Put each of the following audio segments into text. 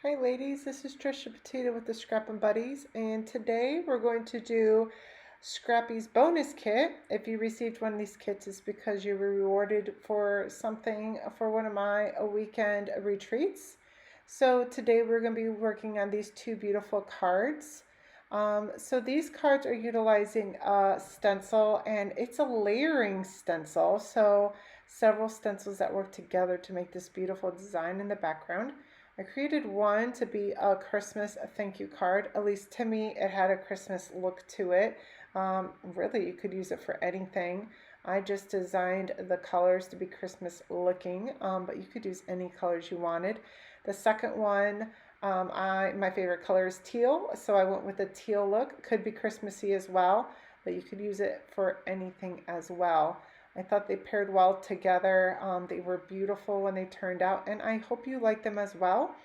Hi ladies, this is Trisha Petita with the Scrappin' Buddies, and today we're going to do Scrappy's bonus kit. If you received one of these kits, it's because you were rewarded for something for one of my weekend retreats. So today we're going to be working on these two beautiful cards. So these cards are utilizing a stencil, and it's a layering stencil. So several stencils that work together to make this beautiful design in the background. I created one to be a Christmas thank you card. At least to me, it had a Christmas look to it. Really, you could use it for anything. I just designed the colors to be Christmas looking, but you could use any colors you wanted. The second one, my favorite color is teal, so I went with a teal look. Could be Christmassy as well, but you could use it for anything as well. I thought they paired well together. They were beautiful when they turned out, and I hope you like them as well.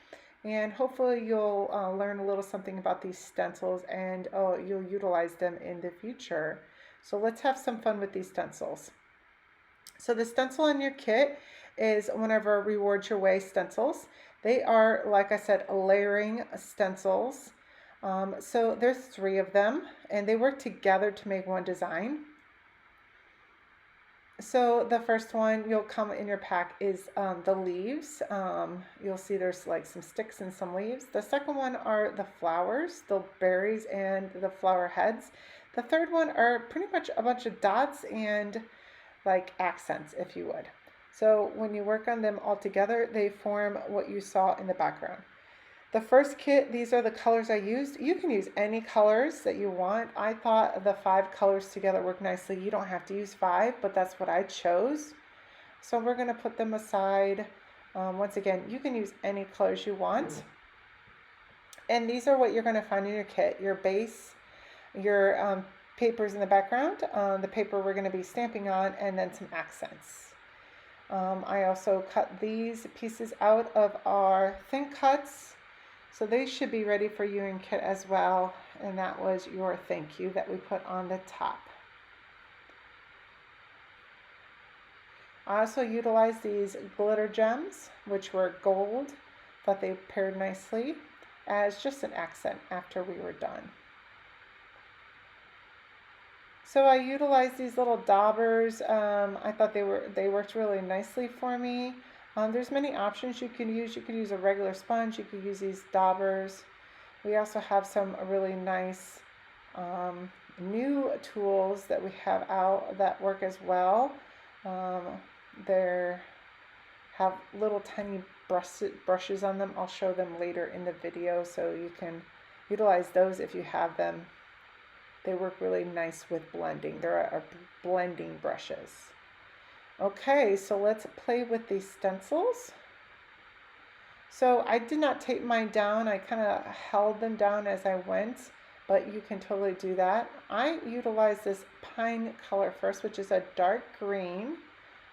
And hopefully you'll learn a little something about these stencils, and you'll utilize them in the future. So let's have some fun with these stencils. So the stencil in your kit is one of our Reward Your Way stencils. They are, like I said, layering stencils. So there's 3 of them, and they work together to make one design. So the first one you'll come in your pack is the leaves. You'll see there's like some sticks and some leaves. The second one are the flowers, the berries and the flower heads. The third one are pretty much a bunch of dots and like accents, if you would. So when you work on them all together, they form what you saw in the background. The first kit, these are the colors I used. You can use any colors that you want. I thought the 5 colors together work nicely. You don't have to use 5, but that's what I chose. So we're going to put them aside. Once again, you can use any colors you want. And these are what you're going to find in your kit. Your base, your papers in the background, the paper we're going to be stamping on, and then some accents. I also cut these pieces out of our thin cuts. So they should be ready for you in kit as well. And that was your thank you that we put on the top. I also utilized these glitter gems, which were gold, but they paired nicely as just an accent after we were done. So I utilized these little daubers. I thought they worked really nicely for me. There's many options you can use. You could use a regular sponge. You could use these daubers. We also have some really nice new tools that we have out that work as well. They have little tiny brushes on them. I'll show them later in the video, so you can utilize those if you have them. They work really nice with blending. They're blending brushes. Okay, so let's play with these stencils. So I did not tape mine down. I kind of held them down as I went, but you can totally do that. I utilized this pine color first, which is a dark green.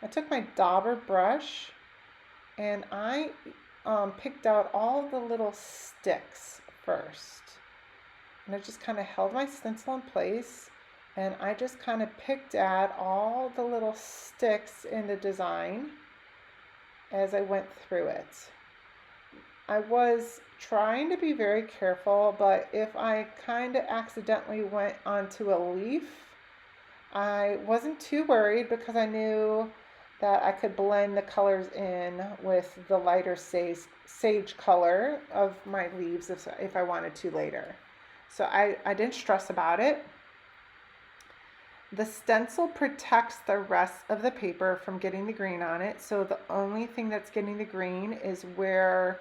I took my dauber brush and I picked out all the little sticks first. And I just kind of held my stencil in place, and I just kind of picked at all the little sticks in the design as I went through it. I was trying to be very careful, but if I kind of accidentally went onto a leaf, I wasn't too worried because I knew that I could blend the colors in with the lighter sage color of my leaves if I wanted to later. So I didn't stress about it. The stencil protects the rest of the paper from getting the green on it. So the only thing that's getting the green is where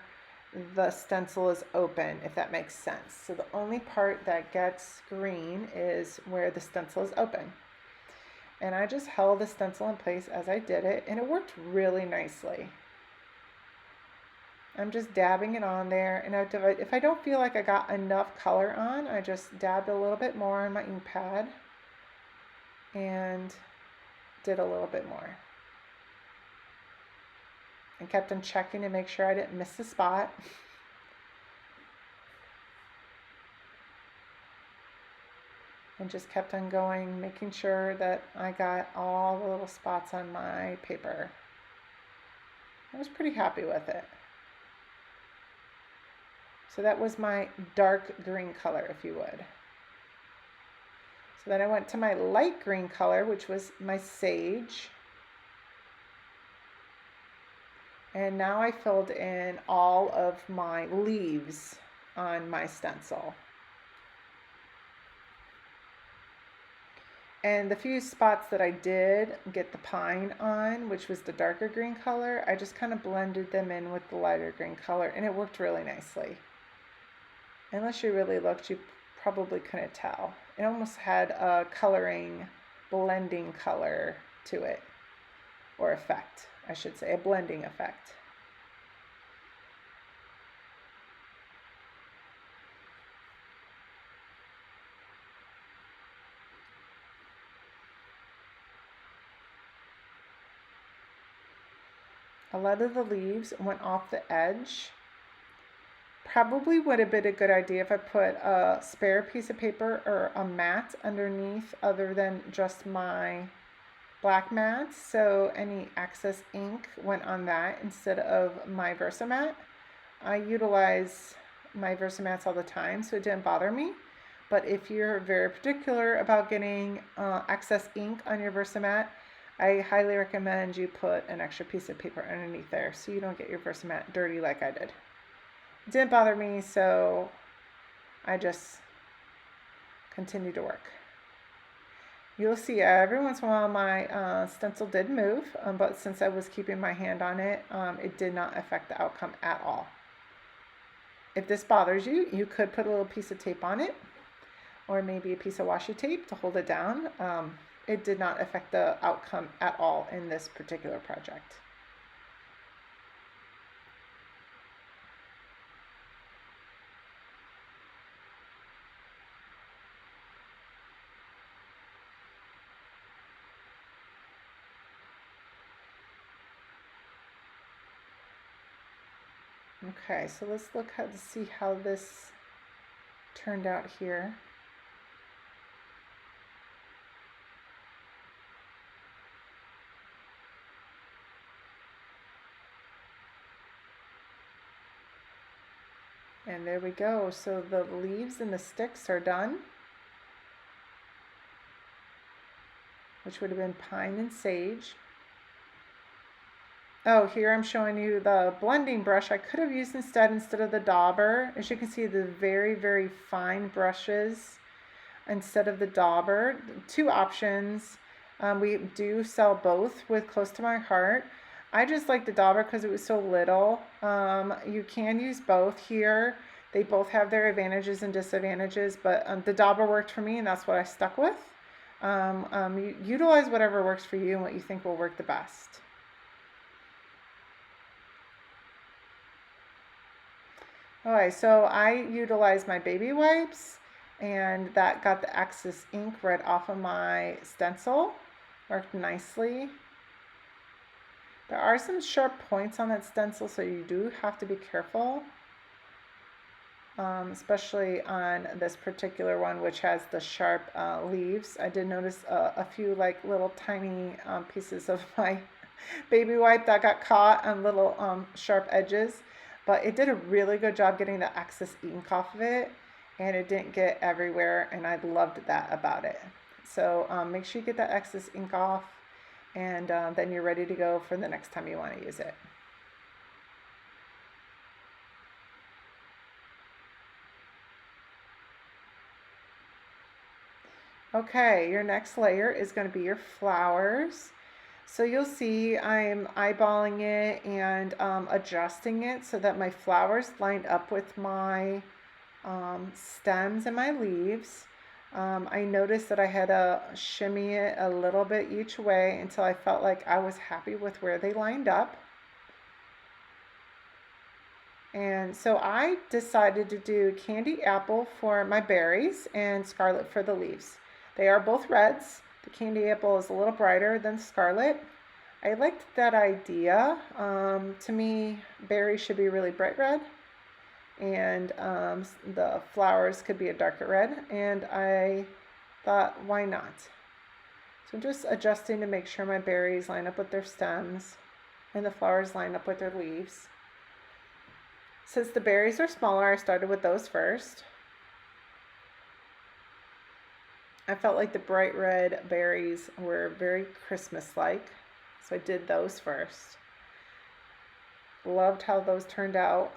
the stencil is open, if that makes sense. So the only part that gets green is where the stencil is open. And I just held the stencil in place as I did it, and it worked really nicely. I'm just dabbing it on there, and if I don't feel like I got enough color on, I just dabbed a little bit more on my ink pad and did a little bit more. And kept on checking to make sure I didn't miss the spot. And just kept on going, making sure that I got all the little spots on my paper. I was pretty happy with it. So that was my dark green color, if you would. So then I went to my light green color, which was my sage. And now I filled in all of my leaves on my stencil. And the few spots that I did get the pine on, which was the darker green color, I just kind of blended them in with the lighter green color, and it worked really nicely. Unless you really looked, you probably couldn't tell. It almost had a coloring, blending color to it, or effect, I should say, a blending effect. A lot of the leaves went off the edge. Probably would have been a good idea if I put a spare piece of paper or a mat underneath other than just my black mats, so any excess ink went on that instead of my Versamat. I utilize my Versamats all the time, so it didn't bother me. But if you're very particular about getting excess ink on your Versamat, I highly recommend you put an extra piece of paper underneath there so you don't get your Versamat dirty like I did. It didn't bother me, so I just continue to work. You'll see every once in a while my stencil did move, but since I was keeping my hand on it, it did not affect the outcome at all. If this bothers you, you could put a little piece of tape on it, or maybe a piece of washi tape to hold it down. It did not affect the outcome at all in this particular project. Okay, so let's look to see how this turned out here. And there we go. So the leaves and the sticks are done, which would have been pine and sage. Oh, here I'm showing you the blending brush I could have used instead of the dauber. As you can see, the very, very fine brushes instead of the dauber. Two options. We do sell both with Close to My Heart. I just like the dauber because it was so little. You can use both here. They both have their advantages and disadvantages, but the dauber worked for me, and that's what I stuck with. You utilize whatever works for you and what you think will work the best. Alright, so I utilized my baby wipes, and that got the excess ink right off of my stencil. Worked nicely. There are some sharp points on that stencil, so you do have to be careful, especially on this particular one, which has the sharp leaves. I did notice a few like little tiny pieces of my baby wipe that got caught on little sharp edges, but it did a really good job getting the excess ink off of it, and it didn't get everywhere, and I loved that about it. So make sure you get that excess ink off, and then you're ready to go for the next time you want to use it. Okay, your next layer is going to be your flowers. So you'll see I'm eyeballing it and adjusting it so that my flowers lined up with my stems and my leaves. I noticed that I had to shimmy it a little bit each way until I felt like I was happy with where they lined up. And so I decided to do candy apple for my berries and scarlet for the leaves. They are both reds. The candy apple is a little brighter than scarlet. I liked that idea. To me, berries should be really bright red, and the flowers could be a darker red, and I thought, why not? So I'm just adjusting to make sure my berries line up with their stems and the flowers line up with their leaves. Since the berries are smaller, I started with those first. I felt like the bright red berries were very Christmas-like, so I did those first. Loved how those turned out.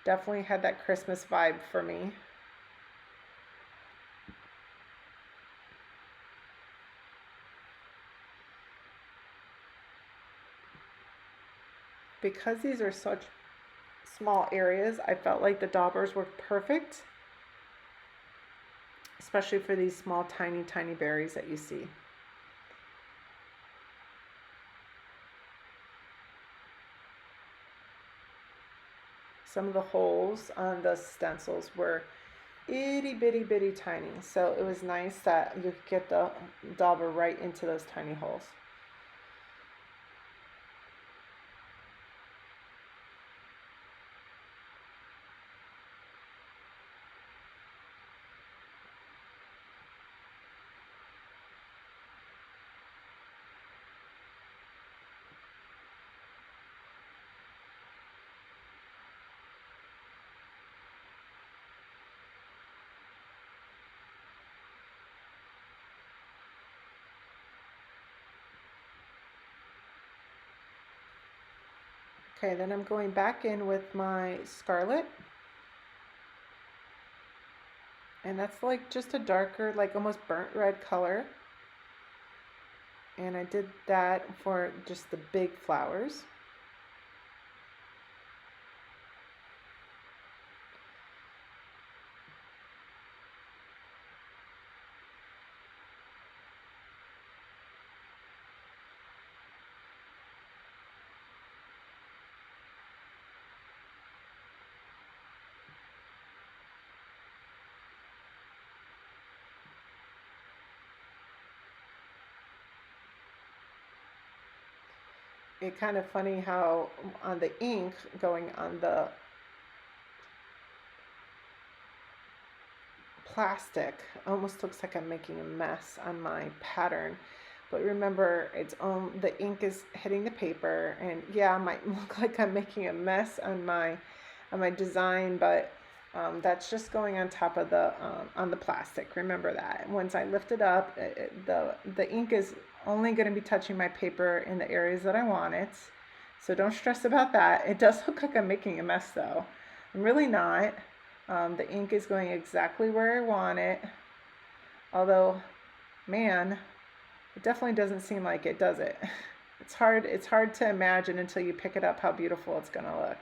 Definitely had that Christmas vibe for me. Because these are such small areas, I felt like the daubers were perfect, especially for these small, tiny, tiny berries that you see. Some of the holes on the stencils were itty bitty bitty tiny, so it was nice that you could get the dauber right into those tiny holes. Okay, then I'm going back in with my scarlet. And that's like just a darker, like almost burnt red color. And I did that for just the big flowers. It's kind of funny how on the ink going on the plastic almost looks like I'm making a mess on my pattern, but remember it's the ink is hitting the paper, and yeah, it might look like I'm making a mess on my design, but that's just going on top of the on the plastic. Remember that once I lift it up, the ink is only going to be touching my paper in the areas that I want it. So don't stress about that. It does look like I'm making a mess though. I'm really not. The ink is going exactly where I want it. Although, man, it definitely doesn't seem like it, does it? It's hard to imagine until you pick it up how beautiful it's going to look.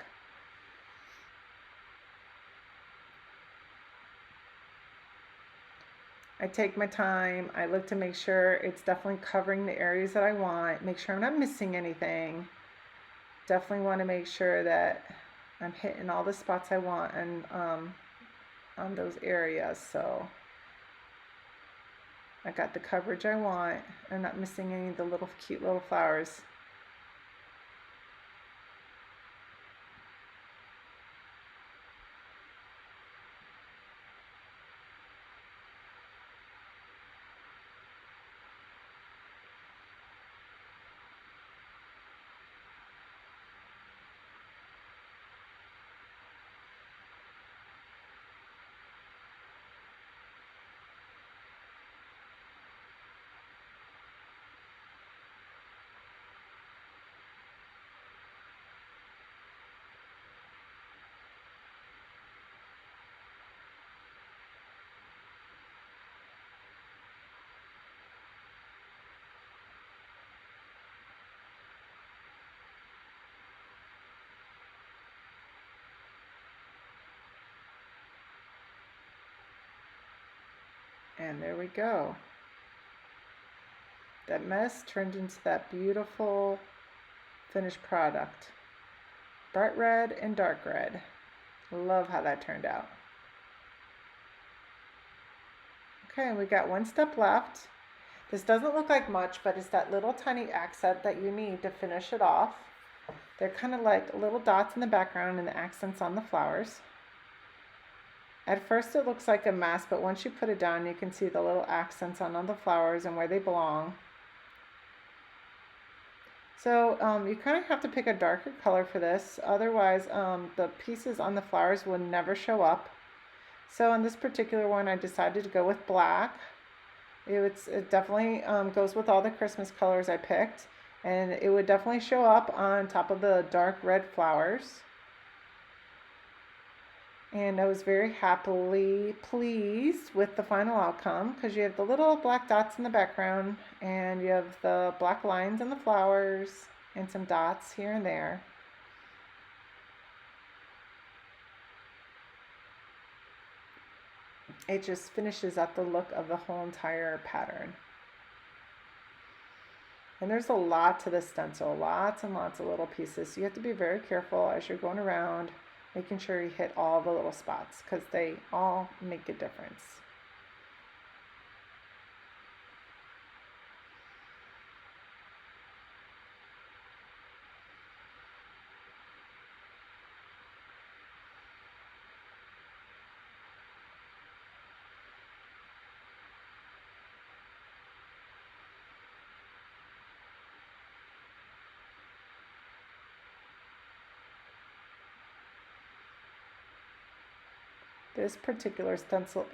I take my time. I look to make sure it's definitely covering the areas that I want. Make sure I'm not missing anything. Definitely want to make sure that I'm hitting all the spots I want and on those areas. So I got the coverage I want. I'm not missing any of the little cute little flowers. And there we go. That mess turned into that beautiful finished product. Bright red and dark red. Love how that turned out. Okay, we got one step left. This doesn't look like much, but it's that little tiny accent that you need to finish it off. They're kind of like little dots in the background and the accents on the flowers. At first it looks like a mess, but once you put it down, you can see the little accents on the flowers and where they belong. So you kind of have to pick a darker color for this, otherwise the pieces on the flowers will never show up. So on this particular one, I decided to go with black. It definitely goes with all the Christmas colors I picked, and it would definitely show up on top of the dark red flowers. And I was very happily pleased with the final outcome, because you have the little black dots in the background and you have the black lines in the flowers and some dots here and there. It just finishes up the look of the whole entire pattern. And there's a lot to this stencil, lots and lots of little pieces. So you have to be very careful as you're going around, making sure you hit all the little spots, because they all make a difference. This particular stencil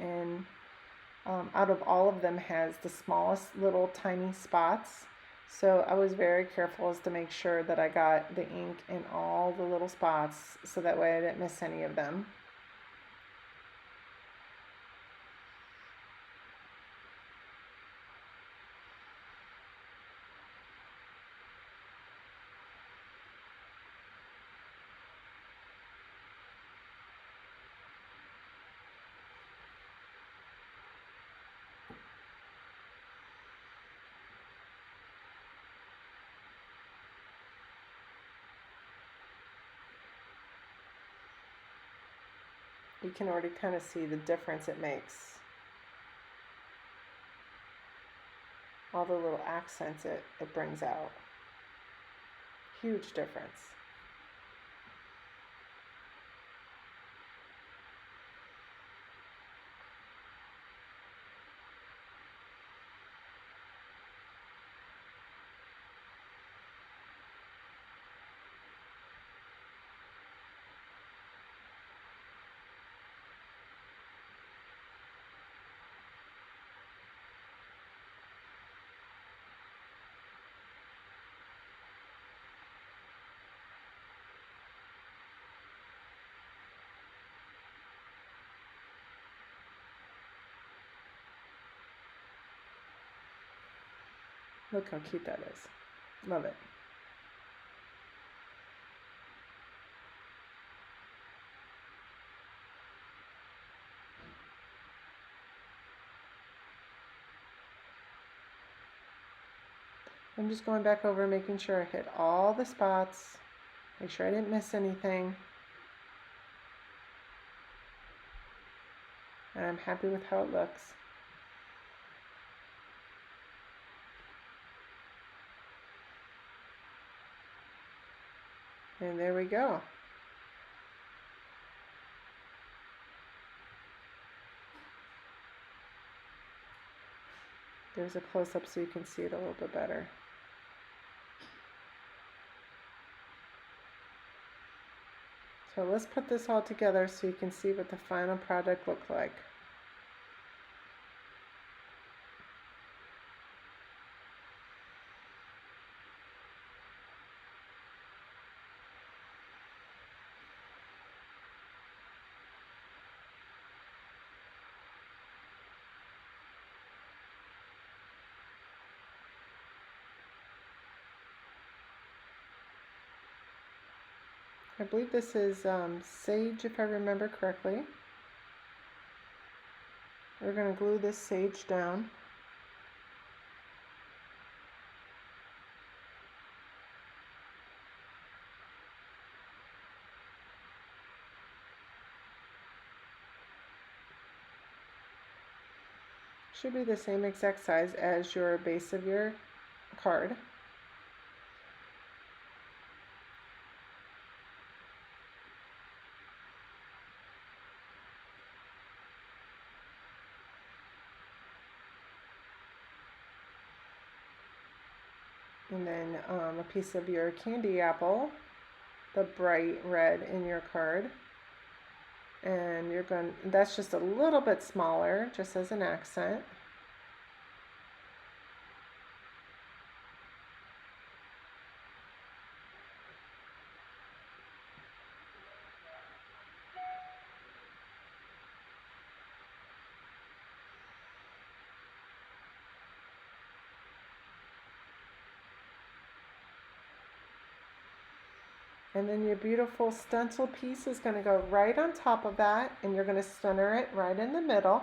out of all of them has the smallest little tiny spots. So I was very careful as to make sure that I got the ink in all the little spots, so that way I didn't miss any of them. You can already kind of see the difference it makes. All the little accents it brings out. Huge difference. Look how cute that is. Love it. I'm just going back over, making sure I hit all the spots, make sure I didn't miss anything. And I'm happy with how it looks. And there we go. There's a close-up so you can see it a little bit better. So let's put this all together so you can see what the final product looks like. I believe this is sage, if I remember correctly. We're going to glue this sage down. Should be the same exact size as your base of your card. And then a piece of your candy apple, the bright red in your card. And you're going, that's just a little bit smaller, just as an accent. And then your beautiful stencil piece is going to go right on top of that, and you're going to center it right in the middle.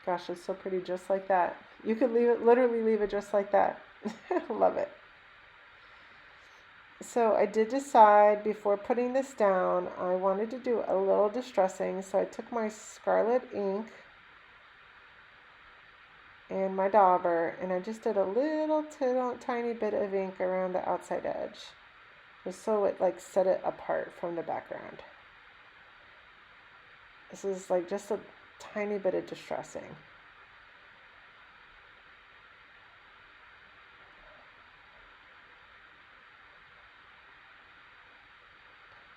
Gosh, it's so pretty just like that. You could leave it, literally leave it just like that. Love it. So I did decide before putting this down, I wanted to do a little distressing. So I took my scarlet ink and my dauber, and I just did a little tiny bit of ink around the outside edge, just so it like set it apart from the background. This is like just a tiny bit of distressing.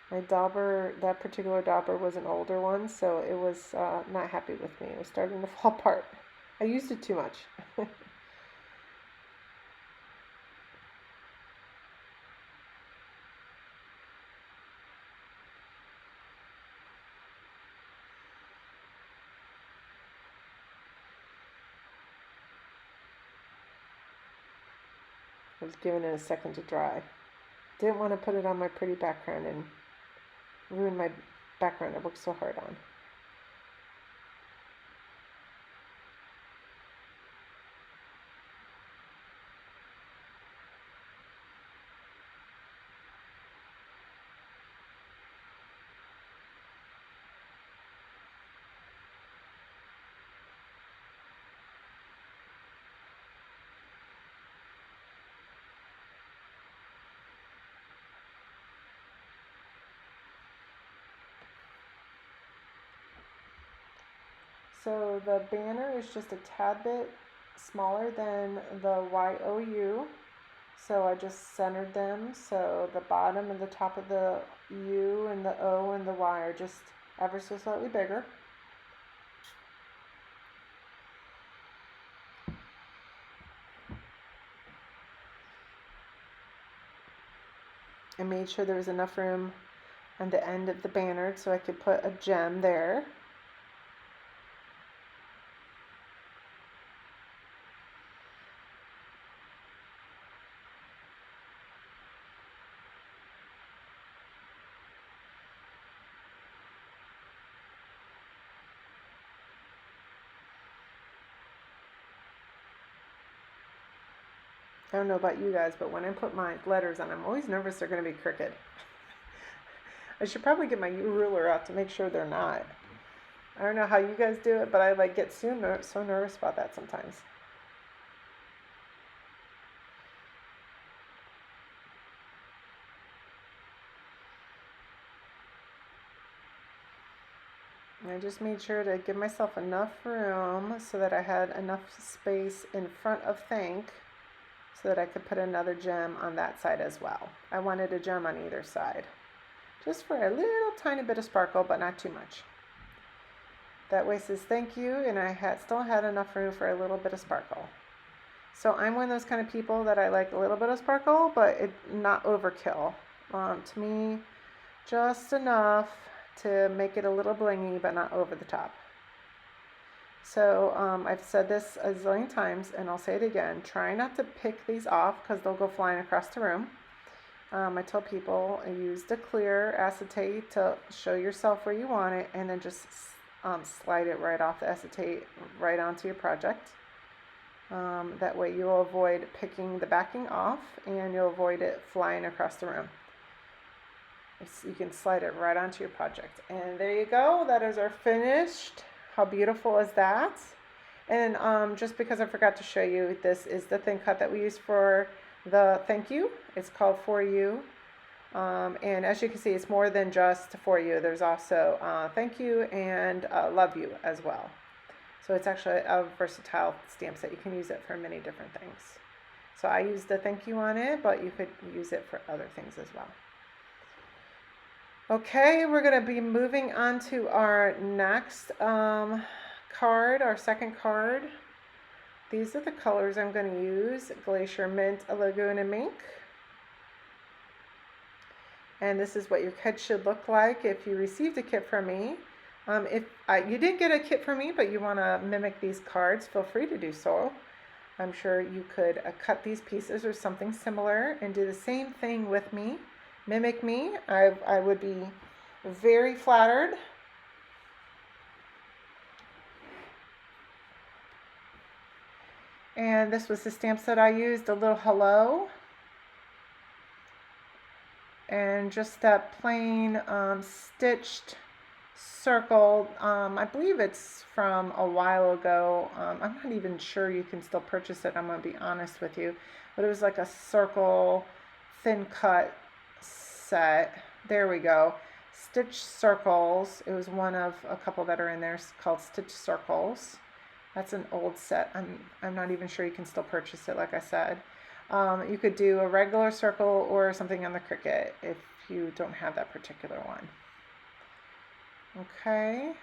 My dauber, that particular dauber was an older one, so it was not happy with me. It was starting to fall apart. I used it too much. I was giving it a second to dry. Didn't want to put it on my pretty background and ruin my background I worked so hard on. So the banner is just a tad bit smaller than the YOU. So I just centered them. So the bottom and the top of the U and the O and the Y are just ever so slightly bigger. I made sure there was enough room on the end of the banner so I could put a gem there. I don't know about you guys, but when I put my letters on, I'm always nervous they're going to be crooked. I should probably get my ruler out to make sure they're not. I don't know how you guys do it, but I like get so nervous about that sometimes. And I just made sure to give myself enough room so that I had enough space in front of thank, so that I could put another gem on that side as well. I wanted a gem on either side, just for a little tiny bit of sparkle, but not too much. That way it says thank you, and I still had enough room for a little bit of sparkle. So I'm one of those kind of people that I like a little bit of sparkle, but it not overkill. To me, just enough to make it a little blingy, but not over the top. So I've said this a zillion times, and I'll say it again. Try not to pick these off because they'll go flying across the room. I tell people use the clear acetate to show yourself where you want it, and then just slide it right off the acetate right onto your project. That way you'll avoid picking the backing off and you'll avoid it flying across the room. You can slide it right onto your project. And there you go, that is our finished. How beautiful is that? And just because I forgot to show you, this is the thin cut that we use for the thank you. It's called For You. And as you can see, it's more than just For You. There's also thank you and love you as well. So it's actually a versatile stamp set. You can use it for many different things. So I used the thank you on it, but you could use it for other things as well. Okay, we're going to be moving on to our next card, our second card. These are the colors I'm going to use: Glacier, Mint, Lagoon, and Mink. And this is what your kit should look like if you received a kit from me. If you didn't get a kit from me, but you want to mimic these cards, feel free to do so. I'm sure you could cut these pieces or something similar and do the same thing with me. Mimic me. I would be very flattered. And this was the stamp set I used, a little hello. And just that plain stitched circle. I believe it's from a while ago. I'm not even sure you can still purchase it, I'm going to be honest with you. But it was like a circle, thin cut set. There we go. Stitch Circles. It was one of a couple that are in there called Stitch Circles. That's an old set. I'm not even sure you can still purchase it, like I said. You could do a regular circle or something on the Cricut if you don't have that particular one. Okay.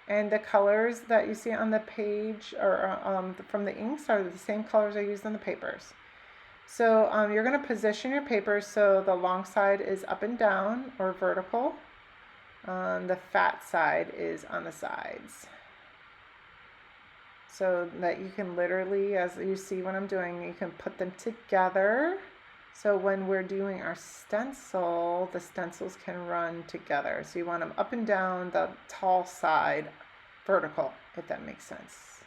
And the colors that you see on the page or from the inks are the same colors I used on the papers. So you're going to position your papers so the long side is up and down or vertical. The fat side is on the sides. So that you can literally, as you see what I'm doing, you can put them together. So when we're doing our stencil, the stencils can run together. So you want them up and down, the tall side vertical, if that makes sense.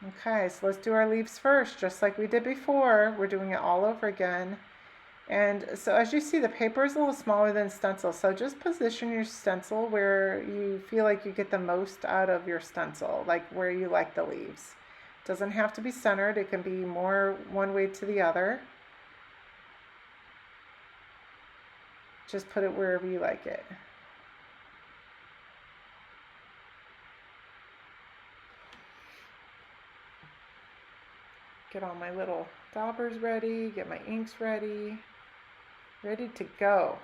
Okay, so let's do our leaves first, just like we did before. We're doing it all over again. And so as you see, the paper is a little smaller than stencil, so just position your stencil where you feel like you get the most out of your stencil, like where you like the leaves. It doesn't have to be centered, it can be more one way to the other. Just put it wherever you like it. Get all my little daubers ready, get my inks ready. Ready to go.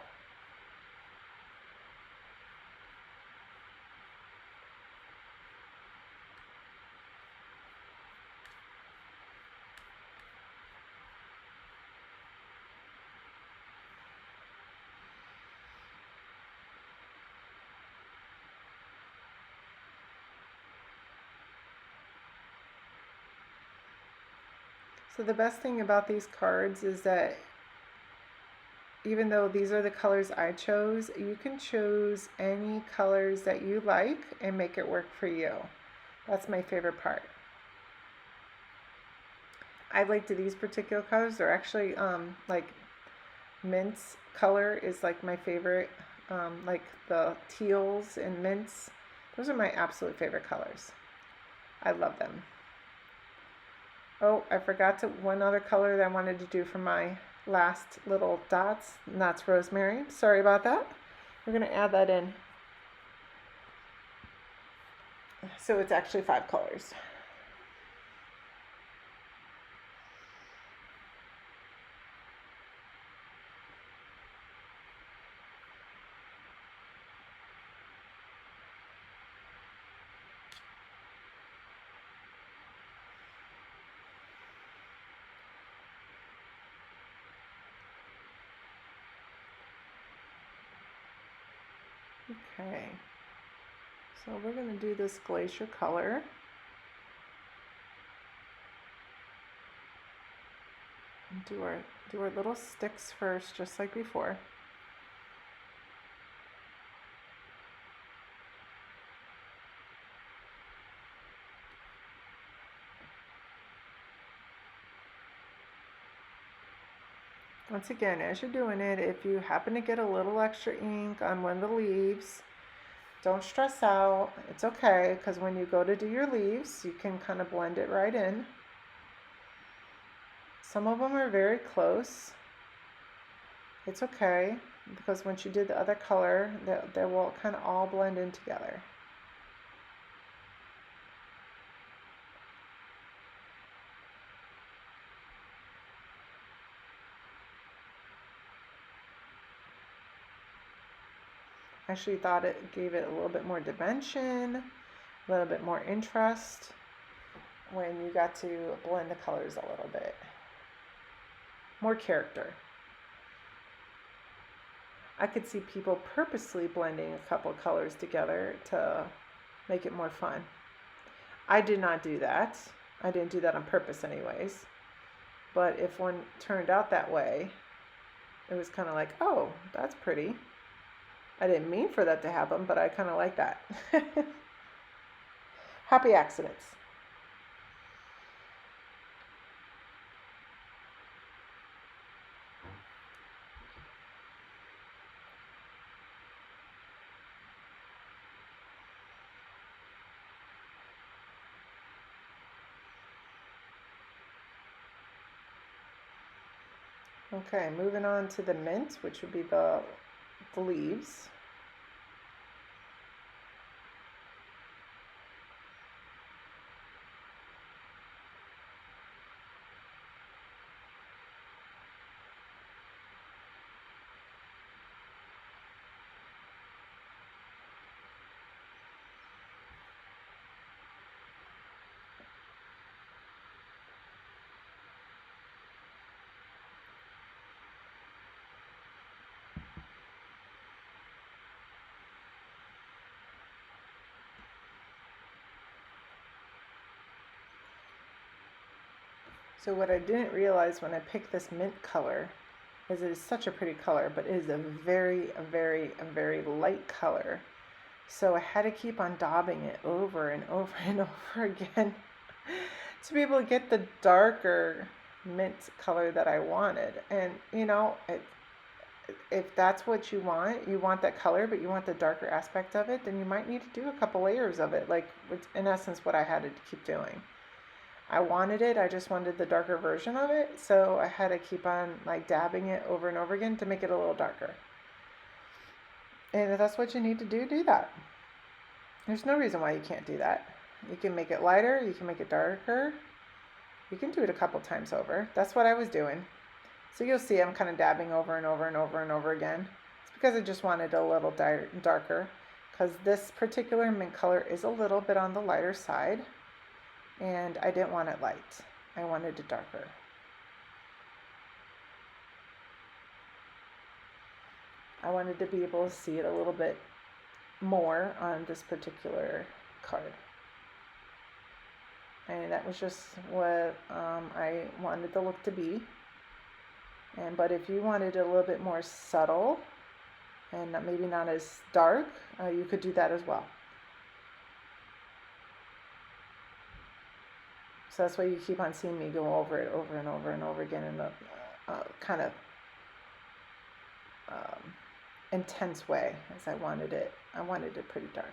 So the best thing about these cards is that even though these are the colors I chose, you can choose any colors that you like and make it work for you. That's my favorite part. I liked these particular colors. They're actually like mint's color is like my favorite. Like the teals and mints. Those are my absolute favorite colors. I love them. Oh, I forgot one other color that I wanted to do for my last little dots, and that's rosemary. Sorry about that. We're going to add that in. So it's actually 5 colors. Okay, so we're going to do this glacier color. And do our little sticks first, just like before. Once again, as you're doing it, if you happen to get a little extra ink on one of the leaves, don't stress out. It's okay, because when you go to do your leaves, you can kind of blend it right in. Some of them are very close. It's okay, because once you did the other color, they will kind of all blend in together. I actually thought it gave it a little bit more dimension, a little bit more interest when you got to blend the colors a little bit. More character. I could see people purposely blending a couple colors together to make it more fun. I did not do that. I didn't do that on purpose anyways. But if one turned out that way, it was kind of like, oh, that's pretty. I didn't mean for that to happen, but I kind of like that. Happy accidents. Okay, moving on to the mint, which would be the leaves. So what I didn't realize when I picked this mint color is it is such a pretty color, but it is a very light color. So I had to keep on daubing it over and over and over again to be able to get the darker mint color that I wanted. And you know, if that's what you want that color, but you want the darker aspect of it, then you might need to do a couple layers of it, like in essence what I had to keep doing. I wanted it, I just wanted the darker version of it, so I had to keep on like dabbing it over and over again to make it a little darker. And if that's what you need to do that. There's no reason why you can't do that. You can make it lighter, you can make it darker. You can do it a couple times over. That's what I was doing. So you'll see I'm kind of dabbing over and over and over and over again. It's because I just wanted a little darker, because this particular mint color is a little bit on the lighter side. And I didn't want it light. I wanted it darker. I wanted to be able to see it a little bit more on this particular card. And that was just what I wanted the look to be. But if you wanted it a little bit more subtle and maybe not as dark, you could do that as well. So that's why you keep on seeing me go over it over and over and over again in a kind of intense way, as I wanted it pretty dark.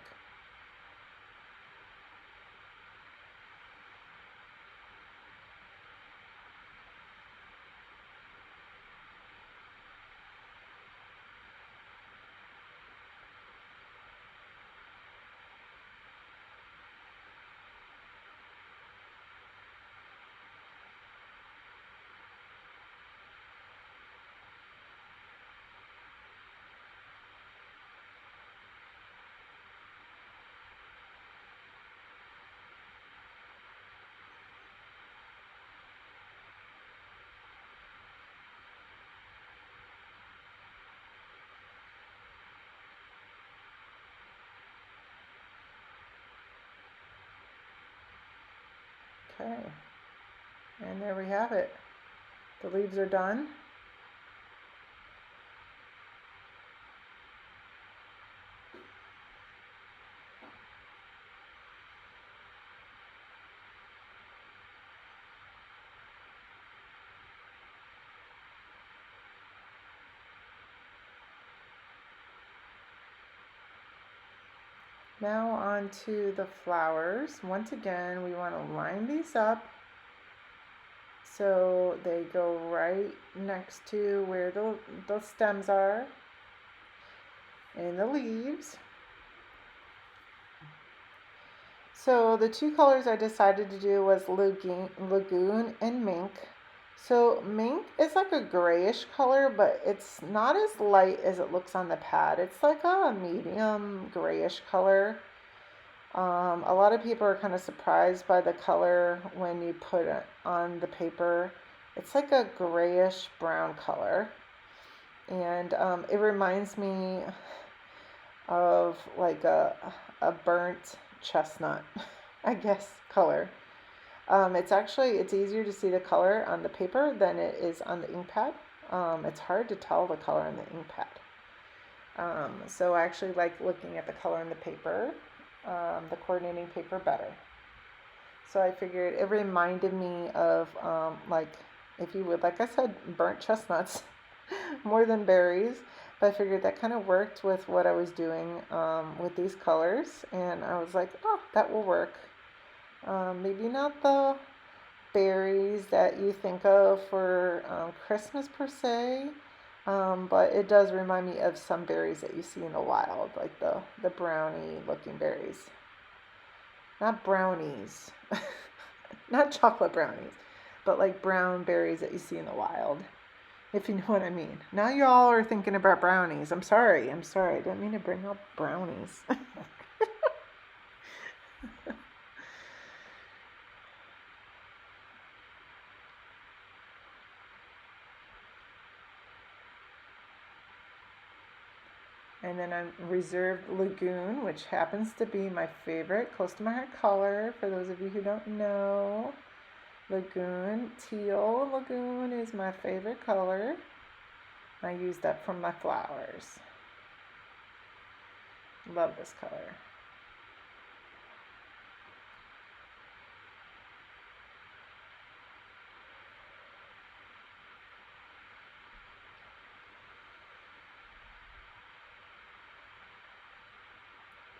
Okay, and there we have it. The leaves are done. Now on to the flowers. Once again, we want to line these up so they go right next to where the stems are and the leaves. So the two colors I decided to do was Lagoon and Mink. So mink is like a grayish color, but it's not as light as it looks on the pad. It's like a medium grayish color. A lot of people are kind of surprised by the color when you put it on the paper. It's like a grayish brown color. And it reminds me of like a burnt chestnut, I guess, color. It's easier to see the color on the paper than it is on the ink pad. It's hard to tell the color on the ink pad. So I actually like looking at the color on the paper, the coordinating paper better. So I figured it reminded me of, like, if you would, like I said, burnt chestnuts more than berries. But I figured that kind of worked with what I was doing with these colors. And I was like, oh, that will work. Maybe not the berries that you think of for Christmas per se, but it does remind me of some berries that you see in the wild, like the brownie looking berries. Not brownies, not chocolate brownies, but like brown berries that you see in the wild, if you know what I mean. Now y'all are thinking about brownies. I'm sorry. I didn't mean to bring up brownies. And then I reserved Lagoon, which happens to be my favorite, close to my heart color. For those of you who don't know, Lagoon, teal Lagoon is my favorite color. I use that for my flowers. Love this color.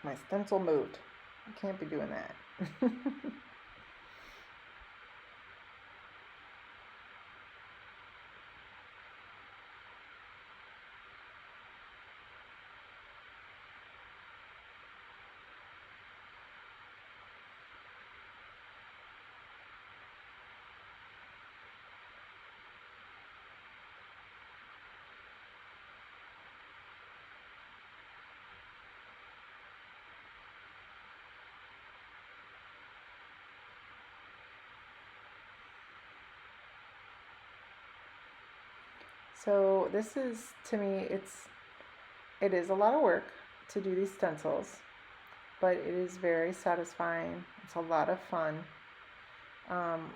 My stencil moved. I can't be doing that. So this is, to me, it is a lot of work to do these stencils, but it is very satisfying. It's a lot of fun.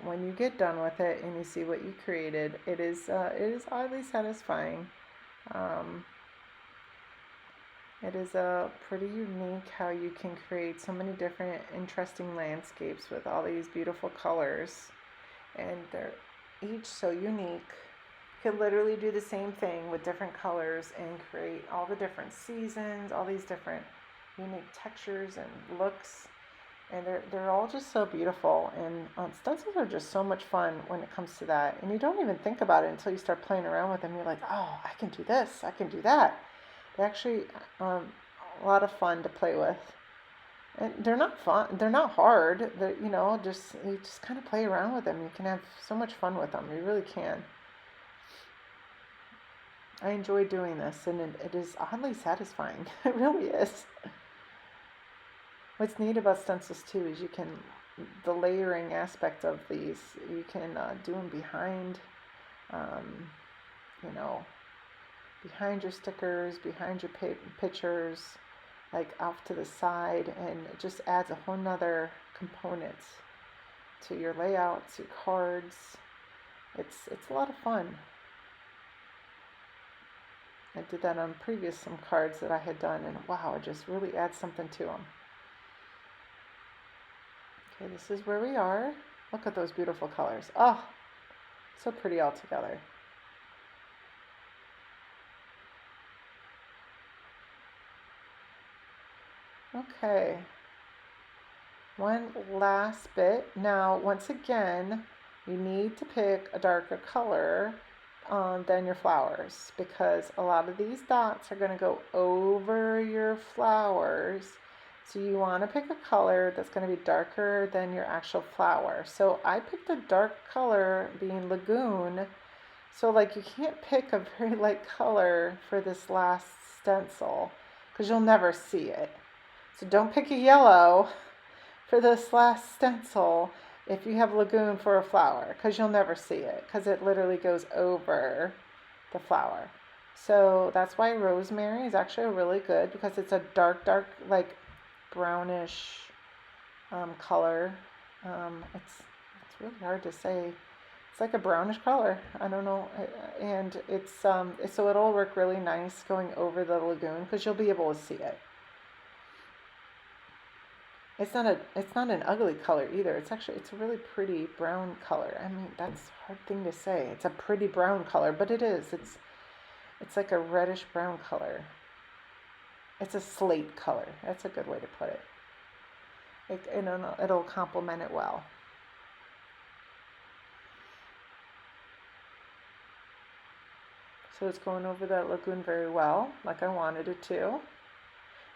When you get done with it and you see what you created, it is oddly satisfying. It is pretty unique how you can create so many different interesting landscapes with all these beautiful colors, and they're each so unique. You could literally do the same thing with different colors and create all the different seasons, all these different unique textures and looks, and they're all just so beautiful. And stencils are just so much fun when it comes to that, and you don't even think about it until you start playing around with them. You're like, oh, I can do this, I can do that. They're actually a lot of fun to play with. And they're not fun. They're not hard. They're, you just kind of play around with them. You can have so much fun with them. You really can. I enjoy doing this, and it is oddly satisfying. It really is. What's neat about stencils too is the layering aspect of these, you can do them behind, you know, behind your stickers, behind your pictures, like off to the side, and it just adds a whole nother component to your layouts, your cards. It's a lot of fun. I did that on some cards that I had done, and wow, it just really adds something to them. Okay, this is where we are. Look at those beautiful colors. Oh, so pretty all together. Okay, one last bit. Now, once again, you need to pick a darker color than your flowers, because a lot of these dots are going to go over your flowers. So you want to pick a color that's going to be darker than your actual flower. So I picked a dark color, being Lagoon. So like you can't pick a very light color for this last stencil because you'll never see it. So don't pick a yellow for this last stencil if you have Lagoon for a flower, because you'll never see it, because it literally goes over the flower. So that's why Rosemary is actually really good, because it's a dark, like brownish color. It's really hard to say. It's like a brownish color. I don't know, and it's so it'll work really nice going over the Lagoon because you'll be able to see it. It's not an ugly color either. It's a really pretty brown color. I mean, that's a hard thing to say. It's a pretty brown color, but it is. It's like a reddish brown color. It's a slate color. That's a good way to put it. It'll complement it well. So it's going over that Lagoon very well, like I wanted it to.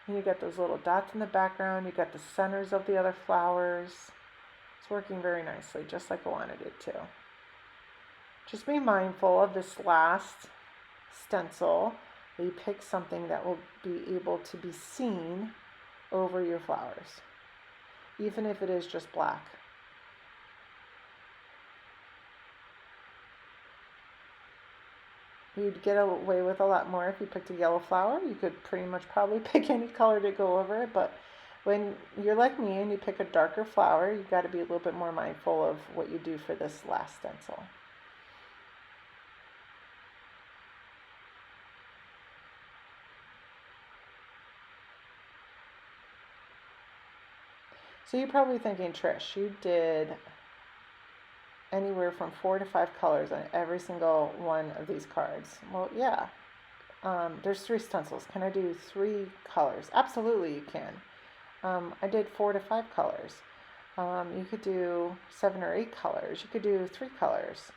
And you get those little dots in the background. You got the centers of the other flowers. It's working very nicely, just like I wanted it to. Just be mindful of this last stencil that you pick something that will be able to be seen over your flowers, even if it is just black. You'd get away with a lot more if you picked a yellow flower. You could pretty much probably pick any color to go over it, but when you're like me and you pick a darker flower, you've got to be a little bit more mindful of what you do for this last stencil. So you're probably thinking, Trish, you did anywhere from 4 to 5 colors on every single one of these cards. Well, yeah. There's 3 stencils. Can I do 3 colors? Absolutely, you can. I did 4 to 5 colors. You could do 7 or 8 colors. You could do 3 colors.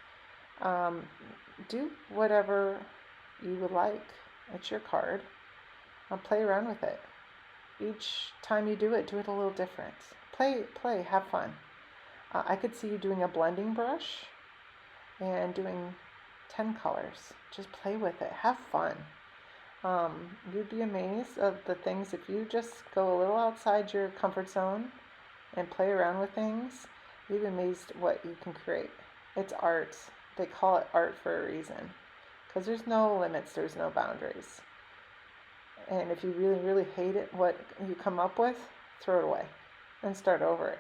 Do whatever you would like. It's your card. Play around with it. Each time you do it a little different. Play, have fun. I could see you doing a blending brush and doing 10 colors. Just play with it. Have fun. You'd be amazed of the things if you just go a little outside your comfort zone and play around with things. You'd be amazed what you can create. It's art. They call it art for a reason, because there's no limits, there's no boundaries. And if you really, really hate it, what you come up with, throw it away and start over it.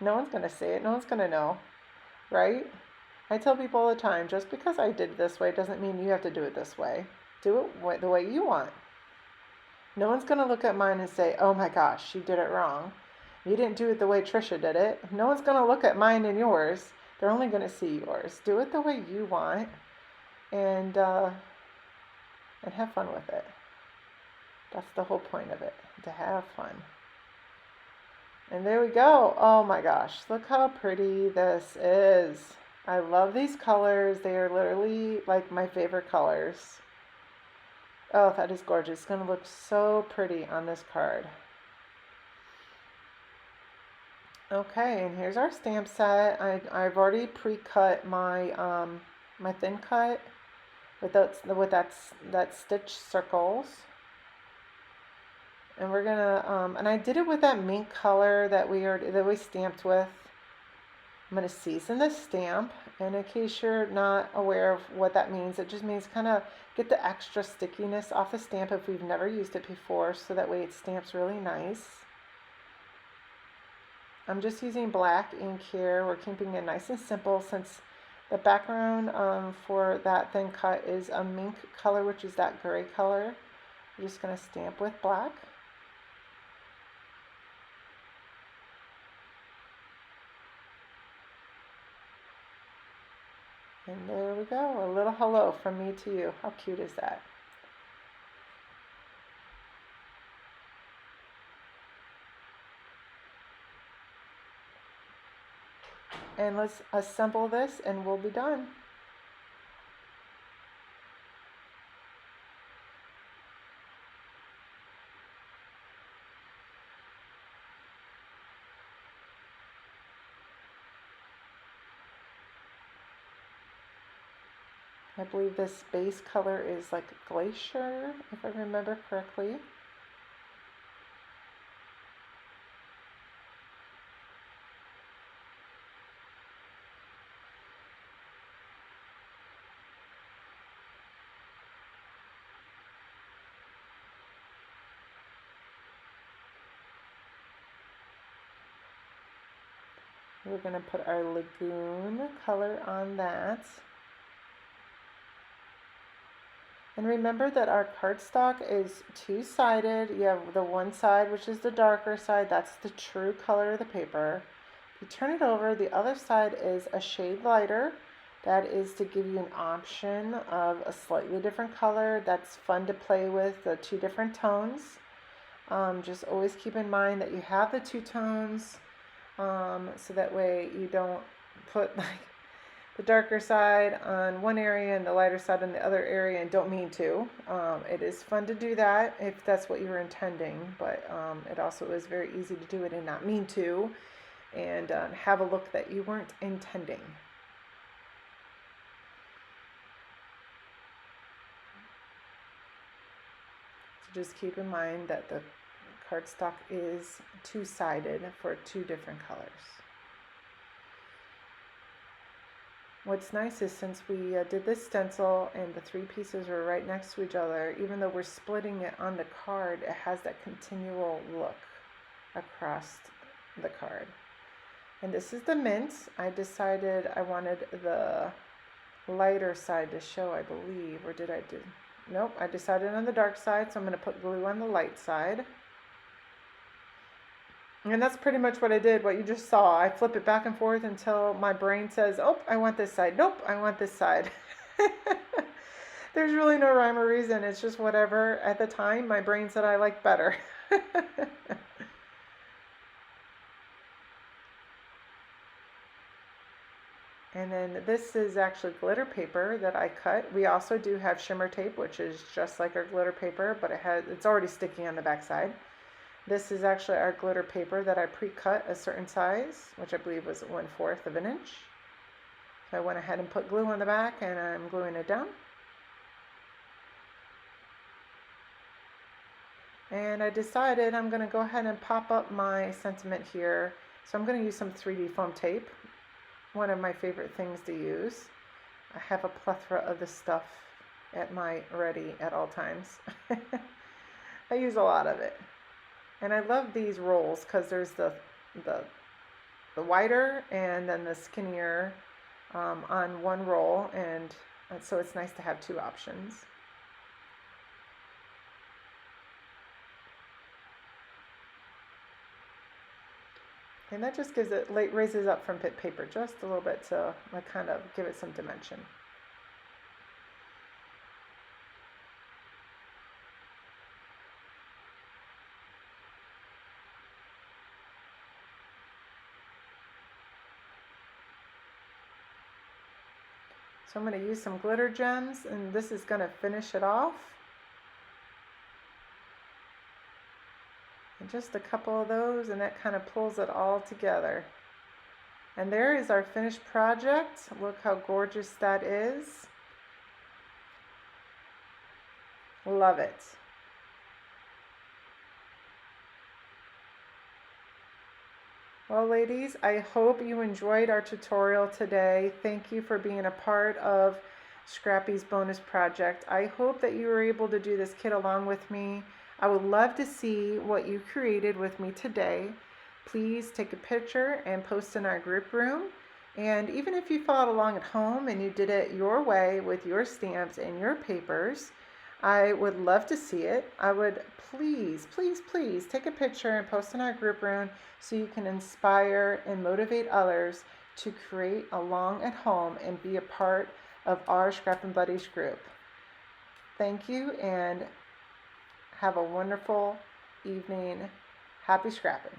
No one's going to say it. No one's going to know, right? I tell people all the time, just because I did it this way doesn't mean you have to do it this way. Do it the way you want. No one's going to look at mine and say, oh my gosh, you did it wrong. You didn't do it the way Trisha did it. No one's going to look at mine and yours. They're only going to see yours. Do it the way you want, and have fun with it. That's the whole point of it, to have fun. And there we go. Oh my gosh, look how pretty this is. I love these colors. They are literally like my favorite colors. Oh, that is gorgeous. It's going to look so pretty on this card. Okay, and here's our stamp set. I've already pre-cut my my thin cut with that stitch circles. And we're gonna, and I did it with that mink color that we stamped with. I'm gonna season the stamp, and in case you're not aware of what that means, it just means kind of get the extra stickiness off the stamp if we've never used it before, so that way it stamps really nice. I'm just using black ink here. We're keeping it nice and simple since the background for that thin cut is a mink color, which is that gray color. We're just gonna stamp with black. And there we go, a little hello from me to you. How cute is that? and let's assemble this and we'll be done. I believe this base color is like glacier, if I remember correctly. We're going to put our lagoon color on that. And remember that our cardstock is two-sided. You have the one side, which is the darker side. That's the true color of the paper. If you turn it over, the other side is a shade lighter. That is to give you an option of a slightly different color. That's fun to play with, the two different tones. Just always keep in mind that you have the two tones, so that way you don't put like the darker side on one area and the lighter side on the other area, and don't mean to. It is fun to do that if that's what you were intending, but it also is very easy to do it and not mean to, and have a look that you weren't intending. So just keep in mind that the cardstock is two-sided for two different colors. What's nice is since we did this stencil and the three pieces are right next to each other, even though we're splitting it on the card, it has that continual look across the card. And this is the mint. I decided I wanted the lighter side to show, I believe, or did I do? Nope, I decided on the dark side, so I'm going to put glue on the light side. And that's pretty much what I did, what you just saw. I flip it back and forth until my brain says, oh, I want this side. Nope, I want this side. There's really no rhyme or reason. It's just whatever. At the time, my brain said I like better. And then this is actually glitter paper that I cut. We also do have shimmer tape, which is just like our glitter paper, but it's already sticky on the back side. This is actually our glitter paper that I pre-cut a certain size, which I believe was 1/4 of an inch. So I went ahead and put glue on the back, and I'm gluing it down. And I decided I'm going to go ahead and pop up my sentiment here. So I'm going to use some 3D foam tape, one of my favorite things to use. I have a plethora of this stuff at my ready at all times. I use a lot of it. And I love these rolls because there's the wider and then the skinnier on one roll, and so it's nice to have two options. And that just gives it, raises up from paper just a little bit to kind of give it some dimension. So I'm going to use some glitter gems, and this is going to finish it off. And just a couple of those, and that kind of pulls it all together. And there is our finished project. Look how gorgeous that is. Love it. Well, ladies, I hope you enjoyed our tutorial today. Thank you for being a part of Scrappy's bonus project. I hope that you were able to do this kit along with me. I would love to see what you created with me today. Please take a picture and post in our group room. And even if you followed along at home and you did it your way with your stamps and your papers, I would love to see it. I would please, please, please take a picture and post in our group room so you can inspire and motivate others to create along at home and be a part of our Scrappin' Buddies group. Thank you and have a wonderful evening. Happy scrapping.